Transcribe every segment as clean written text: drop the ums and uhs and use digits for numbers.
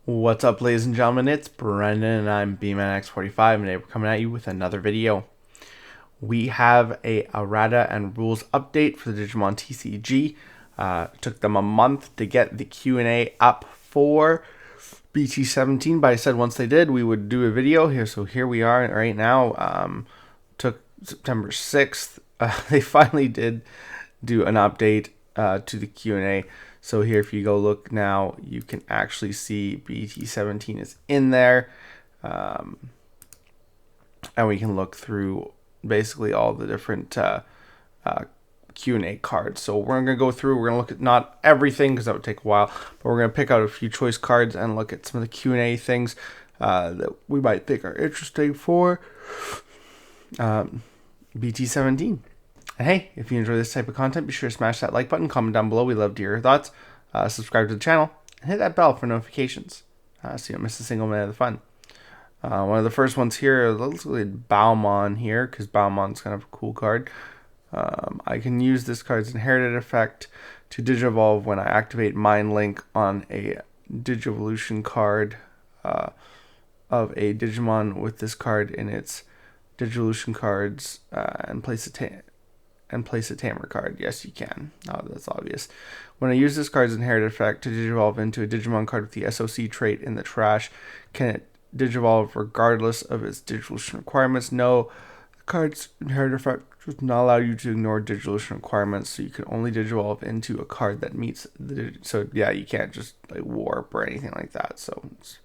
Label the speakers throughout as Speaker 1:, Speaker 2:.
Speaker 1: What's up, ladies and gentlemen? It's Brendan and I'm BT17, and today we're coming at you with another video. We have a Errata and rules update for the Digimon TCG. It took them a month to get the Q&A up for BT17, but I said once they did, we would do a video here. So here we are right now. Took September 6th. They finally did do an update to the Q&A. So here, if you go look now, you can actually see BT17 is in there. And we can look through basically all the different Q&A cards. So we're going to go through, we're going to look at not everything because that would take a while, but we're going to pick out a few choice cards and look at some of the Q&A things that we might think are interesting for BT17. And hey, if you enjoy this type of content, be sure to smash that like button, comment down below. We love to hear your thoughts. Subscribe to the channel and hit that bell for notifications so you don't miss a single minute of the fun. One of the first ones here, let's look at Baumon here, because Baumon's kind of a cool card. I can use this card's inherited effect to Digivolve when I activate Mind Link on a Digivolution card of a Digimon with this card in its Digivolution cards and place a Tamer card. Yes, you can. Oh, that's obvious. When I use this card's inherited effect to Digivolve into a Digimon card with the SOC trait in the trash, can it Digivolve regardless of its Digivolution requirements? No. The card's inherited effect does not allow you to ignore Digivolution requirements, so you can only Digivolve into a card that meets the... So, yeah, you can't just like warp or anything like that. So, it's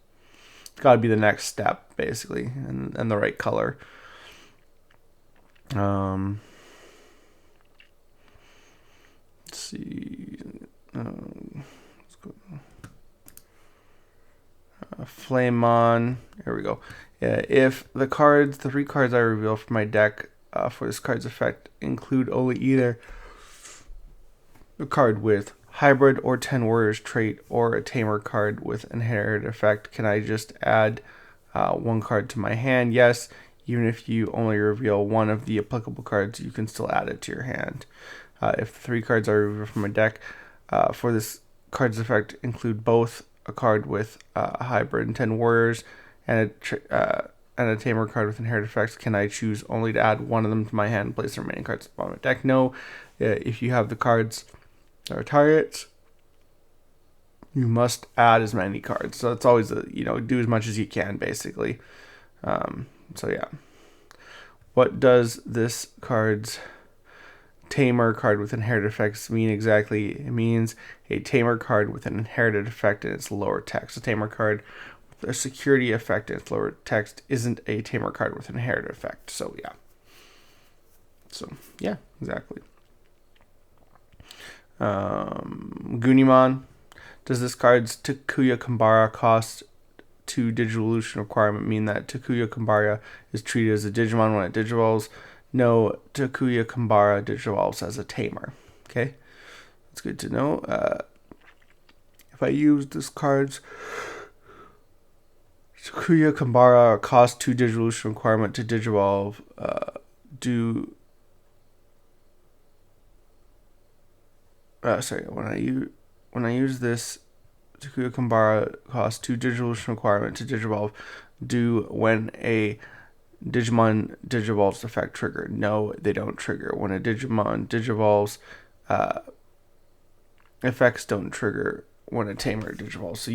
Speaker 1: got to be the next step, basically, and the right color. Let's see. Let's go. Flamon. Here we go. If the three cards I reveal from my deck for this card's effect include only either a card with hybrid or 10 warriors trait or a tamer card with inherited effect, can I just add one card to my hand? Yes. Even if you only reveal one of the applicable cards, you can still add it to your hand. If the three cards I reveal from my deck for this card's effect include both a card with a hybrid and 10 warriors and a tamer card with inherited effects, can I choose only to add one of them to my hand and place the remaining cards on my deck? No. If you have the cards that are targets, you must add as many cards. So it's always do as much as you can, basically. So yeah, what does this card's Tamer card with inherited effects mean exactly? It means a Tamer card with an inherited effect in its lower text. A Tamer card with a security effect in its lower text isn't a Tamer card with an inherited effect. So yeah, exactly. Gunimon. Does this card's Takuya Kambara cost 2 Digivolution requirement mean that Takuya Kambara is treated as a Digimon when it Digivolves? No, Takuya Kambara Digivolves as a Tamer. Okay, that's good to know. If I use this card's Takuya Kambara cost 2 Digivolution requirement to Digivolve, when I use this Takuya Kambara costs 2 Digivolution requirement to Digivolve, do when a Digimon Digivolves effect trigger? No, they don't trigger. When a Digimon Digivolves, effects don't trigger when a Tamer Digivolves. So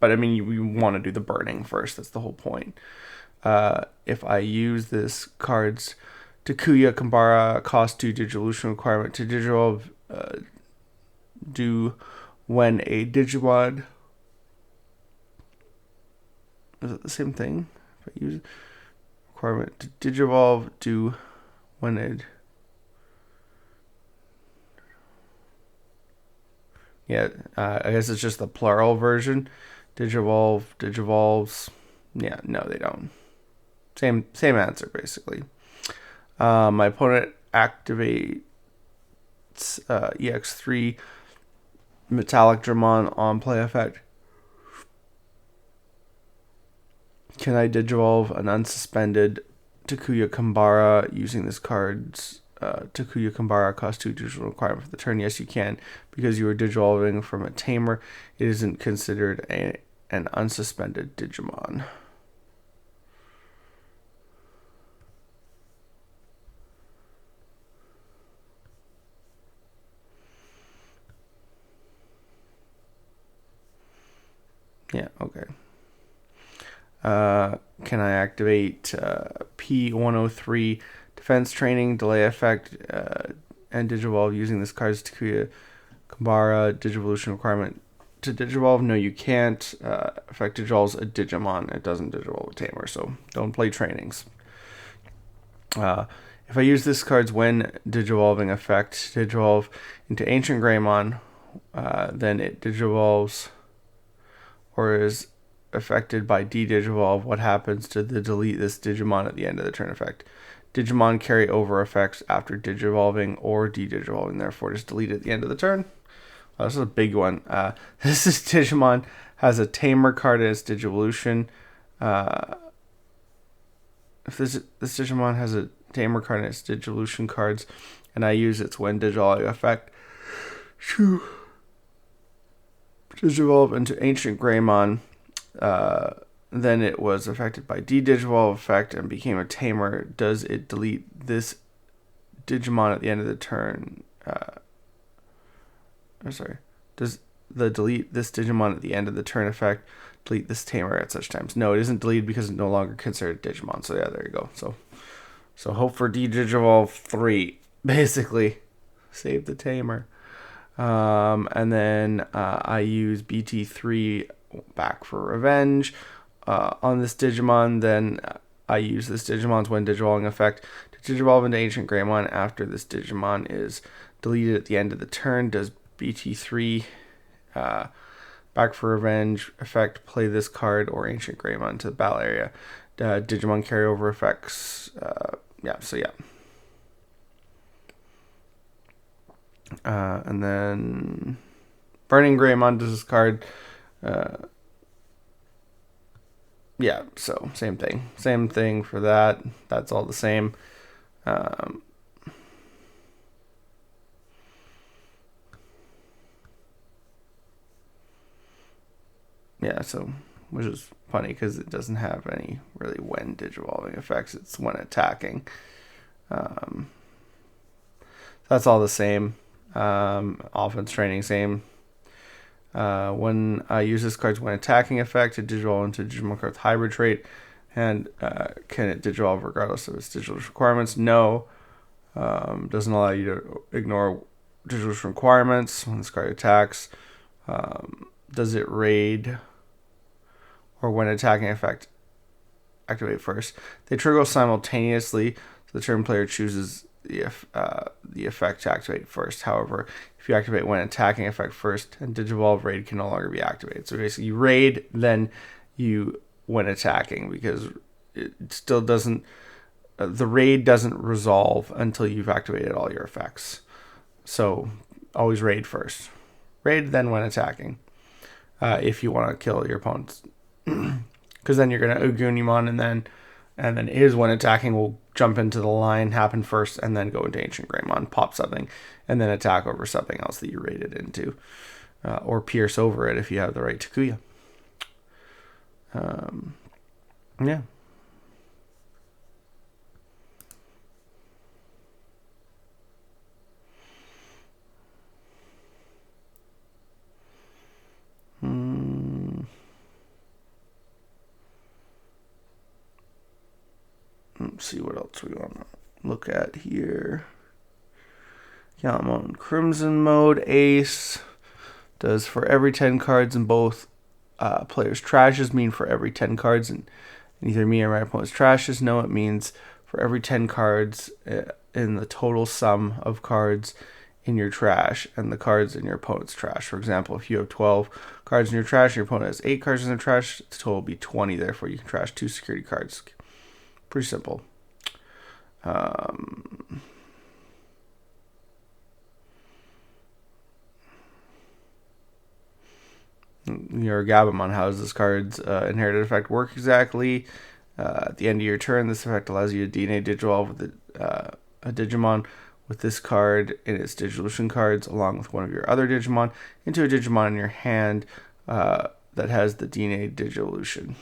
Speaker 1: but I mean, you want to do the burning first. That's the whole point. If I use this card's Takuya Kambara cost 2 Digivolution requirement to Digivolve, do when a Digimon, is it the same thing? If I use requirement to Digivolve, do when it, I guess it's just the plural version. Digivolves. Yeah, no, they don't. Same answer, basically. My opponent activates EX3 Metallic Dramon on play effect. Can I Digivolve an unsuspended Takuya Kambara using this card's Takuya Kambara costs 2 digital requirement for the turn? Yes, you can, because you are Digivolving from a Tamer. It isn't considered an unsuspended Digimon. Yeah, okay. Can I activate P103 defense training, delay effect, and Digivolve using this card's Takuya Kambara Digivolution requirement to Digivolve? No, you can't. Effect Digivolve's a Digimon. It doesn't Digivolve a Tamer, so don't play trainings. If I use this card's when Digivolving effect, Digivolve into Ancient Greymon, then it Digivolves or is affected by D-Digivolve. What happens to the delete this Digimon at the end of the turn effect? Digimon carry over effects after Digivolving or D-Digivolving, therefore just delete it at the end of the turn. This is a big one. This is Digimon has a Tamer card in its Digivolution. If this Digimon has a Tamer card in its Digivolution cards, and I use its when Digivolving effect to Digivolve into Ancient Greymon, then it was affected by D-Digivolve effect and became a Tamer. Does it delete this Digimon at the end of the turn? Does the delete this Digimon at the end of the turn effect delete this Tamer at such times? No, it isn't deleted because it's no longer considered Digimon. So yeah, there you go. So hope for D-Digivolve 3, basically. Save the Tamer. And then I use BT3 back for revenge on this Digimon. Then I use this Digimon's when Digivolving effect to Digivolve into Ancient Greymon after this Digimon is deleted at the end of the turn. Does BT3 back for revenge effect play this card or Ancient Greymon to the battle area? Digimon carryover effects. And then Burning Greymon does this card. So same thing. Same thing for that. That's all the same. So which is funny because it doesn't have any really when Digivolving effects. It's when attacking. That's all the same. Offense training, same. When I use this card's when attacking effect, it Digivolve into Digimon card's hybrid trait. And can it Digivolve regardless of its digital requirements? No. Doesn't allow you to ignore digital requirements when this card attacks. Does it raid or when attacking effect activate first? They trigger simultaneously, so the turn player chooses the effect to activate first. However, if you activate when attacking effect first, and Digivolve raid can no longer be activated. So basically, you raid, then you when attacking, because it still doesn't. The raid doesn't resolve until you've activated all your effects. So always raid first. Raid, then when attacking. If you want to kill your opponents, because then you're gonna Ugunimon, and then his when attacking will jump into the line, happen first, and then go into Ancient Greymon, pop something, and then attack over something else that you raided into, or pierce over it if you have the right Takuya. Yeah. Let's see what else we want to look at here. Yeah, I'm on Crimson mode. Ace does for every 10 cards in both players' trashes mean for every 10 cards in either me or my opponent's trashes? No, it means for every 10 cards in the total sum of cards in your trash and the cards in your opponent's trash. For example, if you have 12 cards in your trash and your opponent has 8 cards in their trash, the total will be 20. Therefore, you can trash 2 security cards. Pretty simple. Your Gabumon, how does this card's inherited effect work exactly? At the end of your turn, this effect allows you to DNA Digivolve with a Digimon with this card in its Digivolution cards, along with one of your other Digimon, into a Digimon in your hand. that has the DNA Digivolution.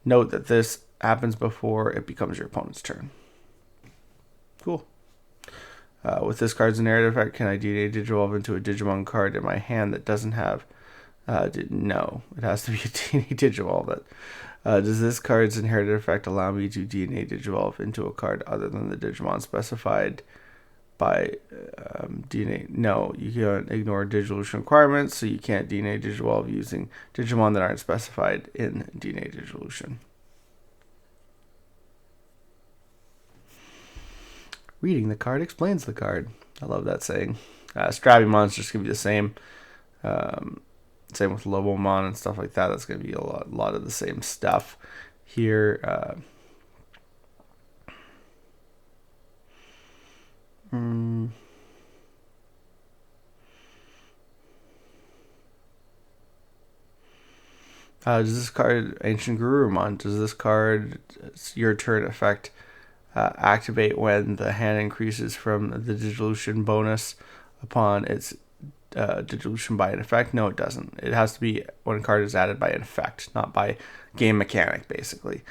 Speaker 1: Note that this happens before it becomes your opponent's turn. Cool. With this card's inherited effect, can I DNA Digivolve into a Digimon card in my hand that doesn't have... no, it has to be a DNA Digivolve. Does this card's inherited effect allow me to DNA Digivolve into a card other than the Digimon specified by DNA? No, you can ignore Digivolution requirements, so you can't DNA Digivolve using Digimon that aren't specified in DNA Digivolution. Reading the card explains the card. I love that saying. Strappy monsters can be the same. Same with Lobomon and stuff like that. That's going to be a lot of the same stuff here. Does this card, Ancient Garurumon, does this card, your turn effect, activate when the hand increases from the Digivolution bonus upon its Digivolution by an effect? No, it doesn't. It has to be when a card is added by an effect, not by game mechanic, basically.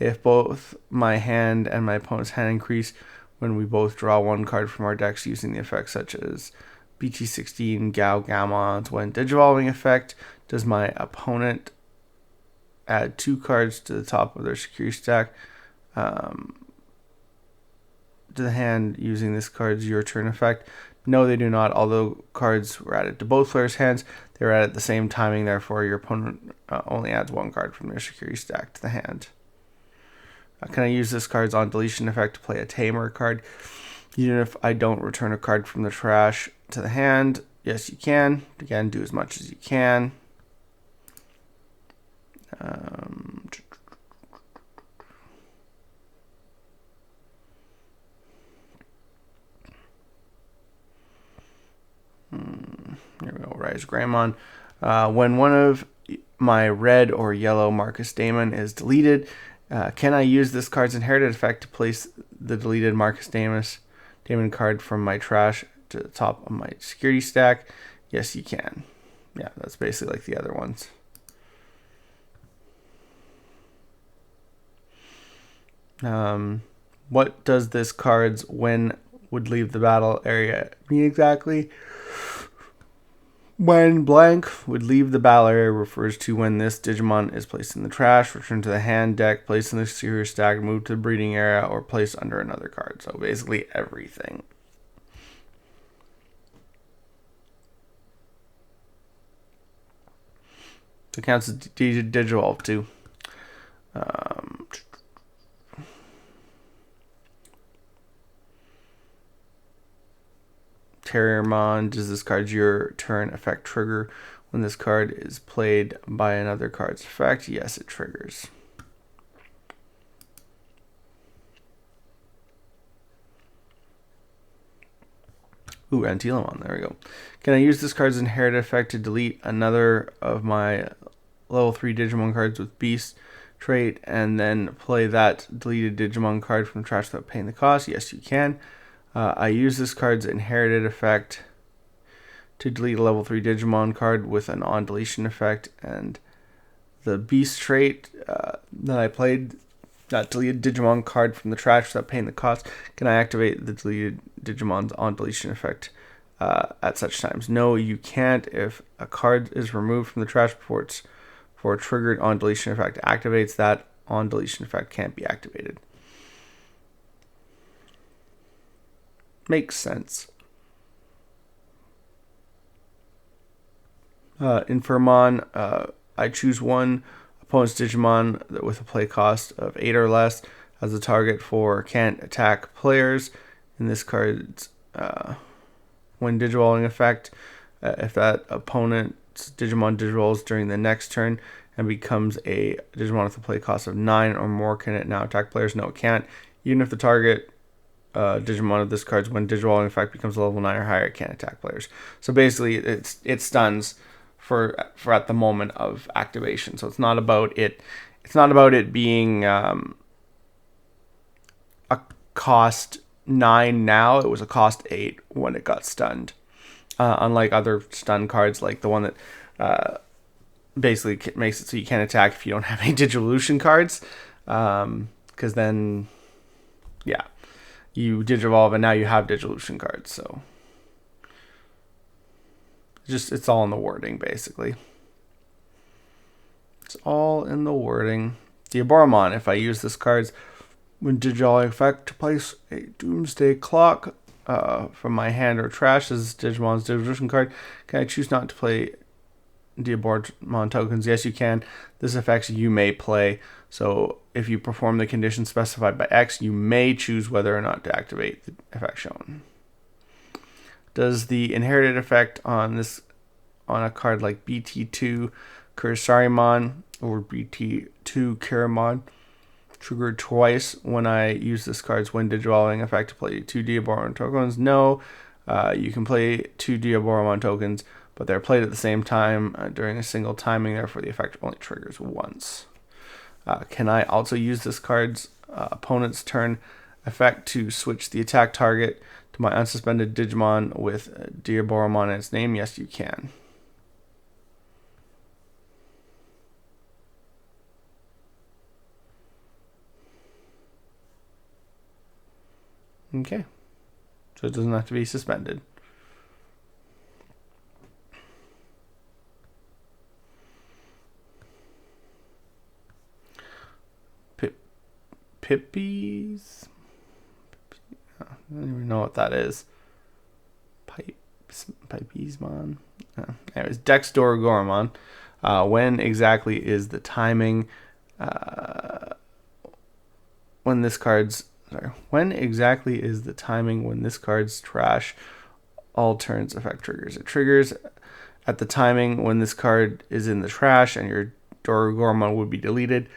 Speaker 1: If both my hand and my opponent's hand increase when we both draw one card from our decks using the effects such as BT17, Gao Gamon's when Digivolving effect, does my opponent add 2 cards to the top of their security stack to the hand using this card's your turn effect? No, they do not. Although cards were added to both players' hands, they were added at the same timing. Therefore, your opponent only adds 1 card from their security stack to the hand. Can I use this card's on deletion effect to play a Tamer card, even if I don't return a card from the trash to the hand? Yes, you can. Again, do as much as you can. Here we go. Rise Greymon. When one of my red or yellow Marcus Daemon is deleted, can I use this card's inherited effect to place the deleted Marcus Daemon card from my trash to the top of my security stack? Yes, you can. Yeah, that's basically like the other ones. What does this card's when would leave the battle area mean exactly? When blank would leave the battle area refers to when this Digimon is placed in the trash, returned to the hand deck, placed in the security stack, moved to the breeding area, or placed under another card. So basically everything. It counts as Digivolve too. Terriermon, does this card's your turn effect trigger when this card is played by another card's effect? Yes, it triggers. Ooh, Antilamon, there we go. Can I use this card's inherited effect to delete another of my level 3 Digimon cards with Beast trait and then play that deleted Digimon card from the trash without paying the cost? Yes, you can. I use this card's inherited effect to delete a level 3 Digimon card with an on deletion effect, and the Beast trait that I played, that deleted Digimon card from the trash without paying the cost, can I activate the deleted Digimon's on deletion effect at such times? No, you can't. If a card is removed from the trash before a triggered on deletion effect activates, that on deletion effect can't be activated. Makes sense. Infirmon, I choose one opponent's Digimon with a play cost of 8 or less as a target for can't attack players. In this card's when Digivolving effect, if that opponent's Digimon Digirolls during the next turn and becomes a Digimon with a play cost of 9 or more, can it now attack players? No, it can't. Even if the target Digimon of this card's when Digivolving effect becomes a level 9 or higher, it can't attack players. So basically, it stuns for at the moment of activation. So it's not about it. It's not about it being a cost 9 now. It was a cost 8 when it got stunned. Unlike other stun cards, like the one that basically makes it so you can't attack if you don't have any Digivolution cards. Because then, yeah, you Digivolve and now you have Digivolution cards. So it's all in the wording, basically. It's all in the wording. Diaboromon, if I use this card's when Digivolving effect to place a Doomsday Clock from my hand or trash as Digimon's Digivolution card, can I choose not to play Diaboromon tokens? Yes, you can. This affects you may play. So if you perform the condition specified by X, you may choose whether or not to activate the effect shown. Does the inherited effect on a card like BT2 Kursarimon or BT2 Kiramon trigger twice when I use this card's when Digivolving effect to play 2 Diaboromon tokens? No. You can play 2 Diaboromon tokens, but they're played at the same time during a single timing, therefore the effect only triggers once. Can I also use this card's opponent's turn effect to switch the attack target to my unsuspended Digimon with Diaboromon in its name? Yes, you can. Okay. So it doesn't have to be suspended. Pippies? I don't even know what that is. Pipesmon? Anyways, Dexdorgormon. When exactly is the timing when exactly is the timing when this card's trash all turns effect triggers? It triggers at the timing when this card is in the trash and your Dorgormon would be deleted.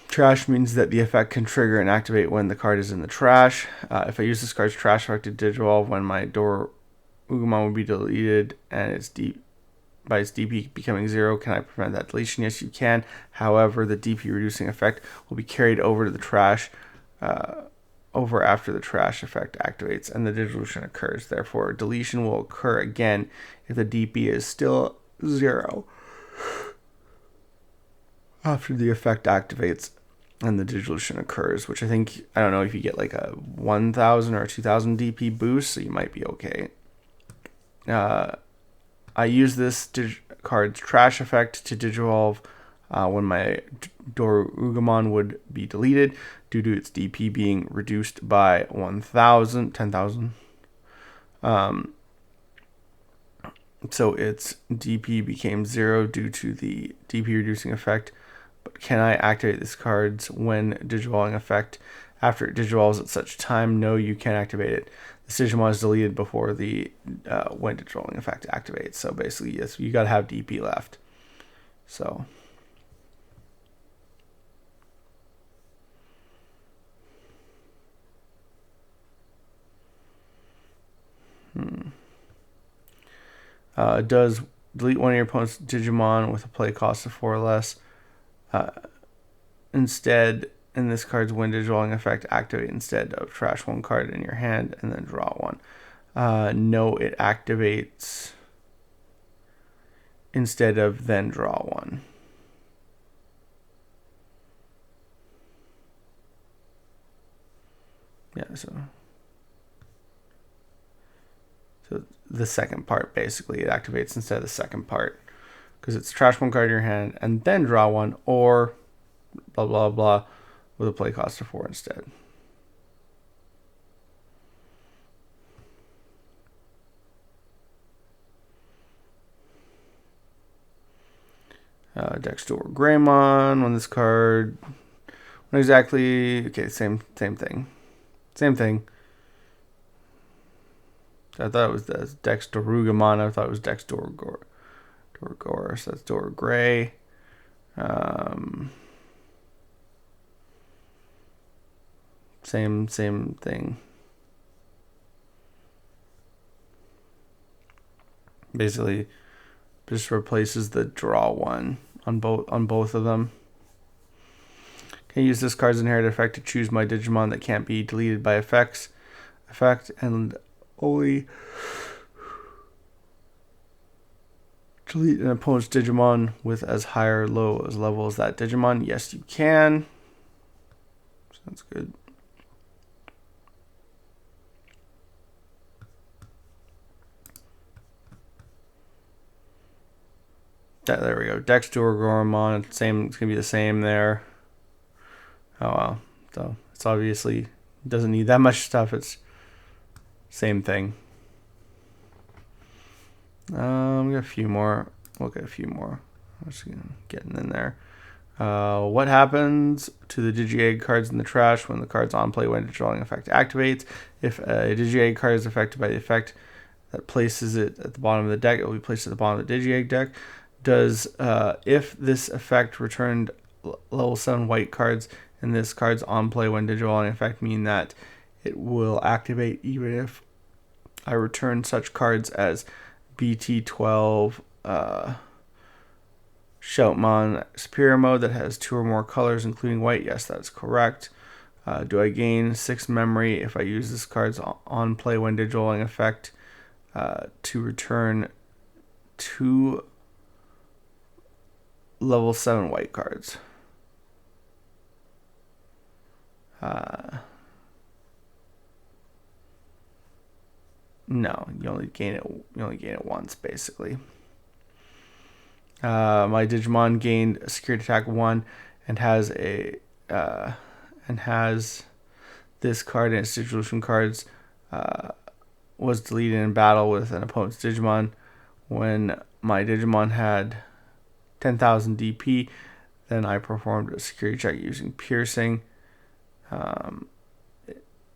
Speaker 1: Trash means that the effect can trigger and activate when the card is in the trash. If I use this card's trash effect to Digivolve when my Dorugumon would be deleted and its DP becoming 0, can I prevent that deletion? Yes, you can. However, the DP reducing effect will be carried over to the trash over after the trash effect activates and the Digivolution occurs. Therefore, deletion will occur again if the DP is still 0 after the effect activates and the Digivolution occurs, which I don't know if you get like a 1000 or a 2000 DP boost, so you might be okay. I use this card's trash effect to Digivolve when my Dorugumon would be deleted due to its DP being reduced by 10,000. So its DP became 0 due to the DP reducing effect. But can I activate this card's when Digivolving effect after it Digivolves at such time? No, you can't activate it. The Digimon is deleted before the when Digivolving effect activates. So basically, yes, you gotta have DP left. So. Does delete one of your opponent's Digimon with a play cost of 4 or less. Instead, in this card's when Digivolving effect, activate instead of trash one card in your hand and then draw one. No, it activates instead of then draw one. Yeah, so the second part, basically, it activates instead of the second part. Because it's trash one card in your hand and then draw one, or blah, blah, blah, with a play cost of 4 instead. Dexter Greymon on this card. When exactly? Okay, same thing. Same thing. I thought it was Dexdorugamon. I thought it was Dexdorgor. So that's Dor Gray. Same thing. Basically, just replaces the draw one on both of them. Can use this card's inherited effect to choose my Digimon that can't be deleted by effect and only delete an opponent's Digimon with as high or low as level as that Digimon. Yes, you can. Sounds good. There we go. Dexter Goromon. Same. It's gonna be the same there. Oh wow. So it's obviously doesn't need that much stuff. It's same thing. We got a few more. We'll get a few more. I'm just getting in there. What happens to the Digi-Egg cards in the trash when the card's on play when drawing effect activates? If a Digi-Egg card is affected by the effect that places it at the bottom of the deck, it will be placed at the bottom of the Digi-Egg deck. Does if this effect returned level 7 white cards and this card's on play when Digidrawing effect mean that it will activate even if I return such cards as BT12 Shoutmon Superior Mode that has 2 or more colors including white? Yes, that's correct. Do I gain 6 memory if I use this card's on play when Digidrawing effect to return 2 level 7 white cards? No, you only gain it. You only gain it once, basically. My Digimon gained a security attack 1 and has this card in its Digivolution cards was deleted in battle with an opponent's Digimon. When my Digimon had 10,000 DP, then I performed a security check using piercing.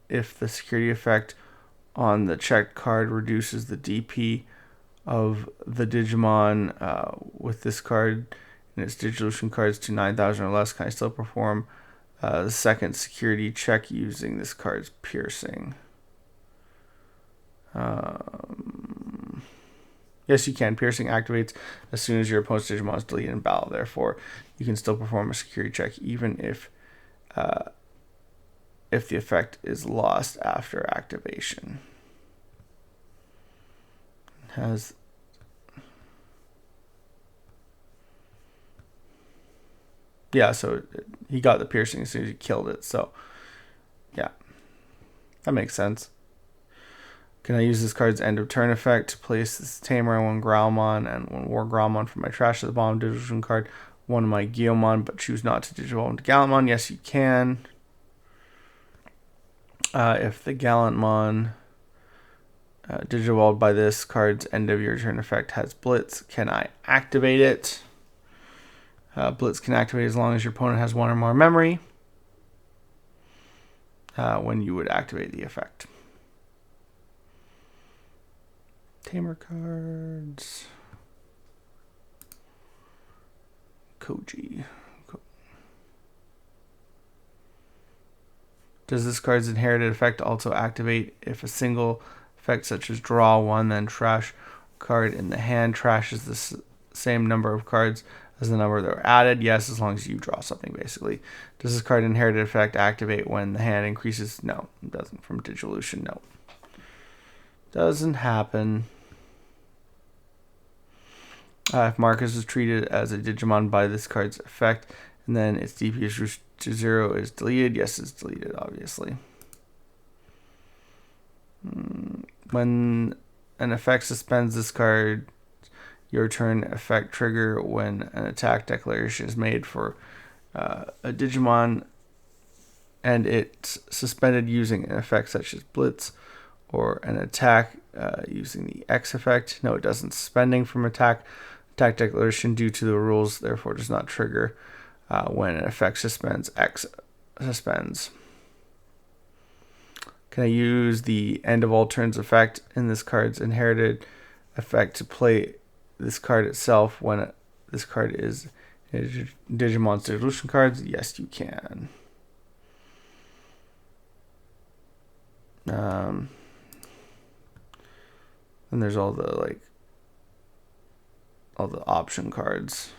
Speaker 1: If the security effect on the checked card reduces the DP of the Digimon with this card and its Digivolution cards to 9,000 or less, can I still perform the second security check using this card's piercing? Yes, you can. Piercing activates as soon as your opponent's Digimon is deleted in battle. Therefore, you can still perform a security check even if the effect is lost after activation. So he got the piercing as soon as he killed it. So, yeah, that makes sense. Can I use this card's end of turn effect to place this Tamer on one Growlmon and one War Growlmon from my trash at the bottom Digivolution card, one of my Guilmon, but choose not to Digivolve into Gallantmon? Yes, you can. If the Gallantmon Digivolved by this card's end of your turn effect has Blitz, can I activate it? Blitz can activate as long as your opponent has 1 or more memory when you would activate the effect. Tamer cards. Koji. Does this card's inherited effect also activate if a single effect such as draw 1 then trash card in the hand trashes the same number of cards as the number that were added? Yes, as long as you draw something, basically. Does this card inherited effect activate when the hand increases? No, it doesn't. From Digivolution, no. Doesn't happen. If Marcus is treated as a Digimon by this card's effect, and then its DP is reduced to 0, is deleted. Yes, it's deleted, obviously. When an effect suspends this card, your turn effect trigger when an attack declaration is made for a Digimon and it's suspended using an effect such as Blitz or an attack using the X effect. No, it doesn't. Suspending from attack declaration due to the rules therefore does not trigger when an effect suspends. X suspends. Can I use the end of all turns effect in this card's inherited effect to play this card itself when this card is Digimon's Digivolution cards? Yes, you can. And there's all the option cards.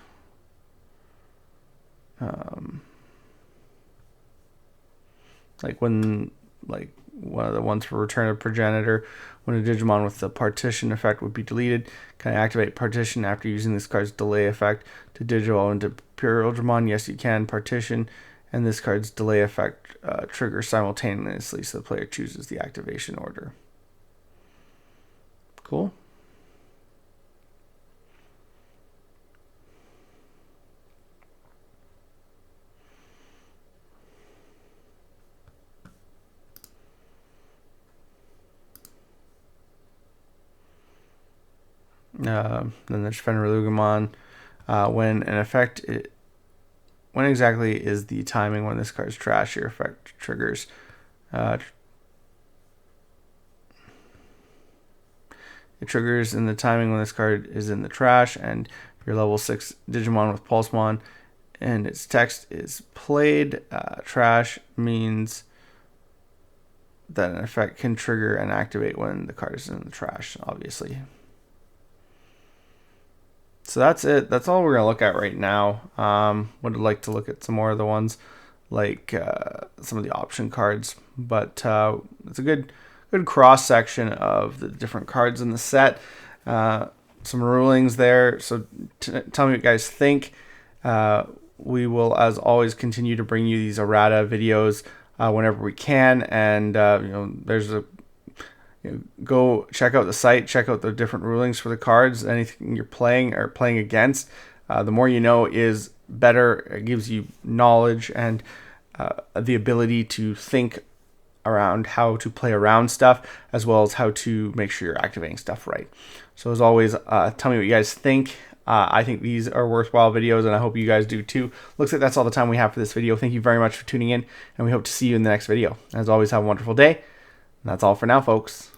Speaker 1: one of the ones for Return of Progenitor. When a Digimon with the partition effect would be deleted, can I activate partition after using this card's delay effect to digivolve into pure Digimon? Yes, you can. Partition and this card's delay effect trigger simultaneously, so the player chooses the activation order. Cool. Then there's Fenrir. When an effect, when exactly is the timing when this card's trash? Your effect triggers. It triggers in the timing when this card is in the trash, and your level 6 Digimon with Pulsemon, and its text is played. Trash means that an effect can trigger and activate when the card is in the trash, obviously. So that's it. That's all we're going to look at right now. Would like to look at some more of the ones like some of the option cards, but it's a good cross section of the different cards in the set. Some rulings there. So tell me what you guys think. We will, as always, continue to bring you these errata videos whenever we can, and there's a go check out the site, check out the different rulings for the cards, anything you're playing or playing against. The more you know is better. It gives you knowledge and the ability to think around how to play around stuff, as well as how to make sure you're activating stuff right. So as always, tell me what you guys think. I think these are worthwhile videos, and I hope you guys do too. Looks like that's all the time we have for this video. Thank you very much for tuning in, and we hope to see you in the next video. As always, have a wonderful day. And that's all for now, folks.